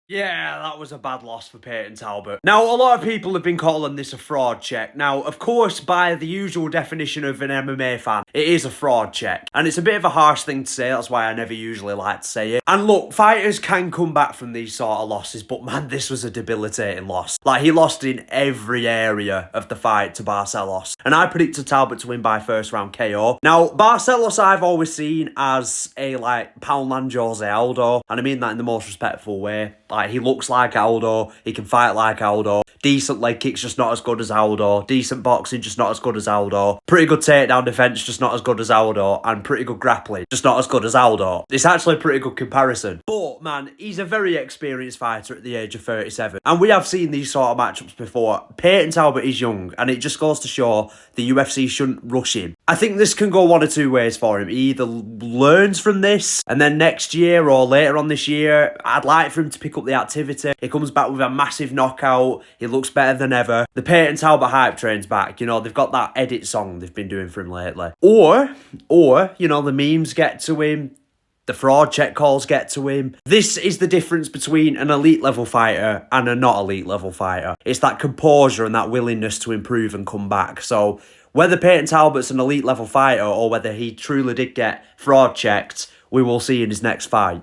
Yeah, that was a bad loss for Payton Talbott. Now, a lot of people have been calling this a fraud check. Now, of course, by the usual definition of an MMA fan, it is a fraud check. And it's a bit of a harsh thing to say, that's why I never usually like to say it. And look, fighters can come back from these sort of losses, but man, this was a debilitating loss. Like, he lost in every area of the fight to Barcelos. And I predicted Talbot to win by first round KO. Now, Barcelos I've always seen as a, like, Poundland Jose Aldo. And I mean that in the most respectful way. Like, he looks like Aldo, he can fight like Aldo, decent leg kicks, just not as good as Aldo, decent boxing, just not as good as Aldo, pretty good takedown defense, just not as good as Aldo, and pretty good grappling, just not as good as Aldo. It's actually a pretty good comparison. But, man, he's a very experienced fighter at the age of 37, and we have seen these sort of matchups before. Payton Talbott is young, and it just goes to show the UFC shouldn't rush him. I think this can go one or two ways for him. He either learns from this, and then next year or later on this year, I'd like for him to pick up the activity. He comes back with a massive knockout. He looks better than ever. The Payton Talbott hype train's back. You know, they've got that edit song they've been doing for him lately. Or, you know, the memes get to him. The fraud check calls get to him. This is the difference between an elite level fighter and a not elite level fighter. It's that composure and that willingness to improve and come back. So whether Payton Talbott's an elite level fighter or whether he truly did get fraud checked, we will see in his next fight.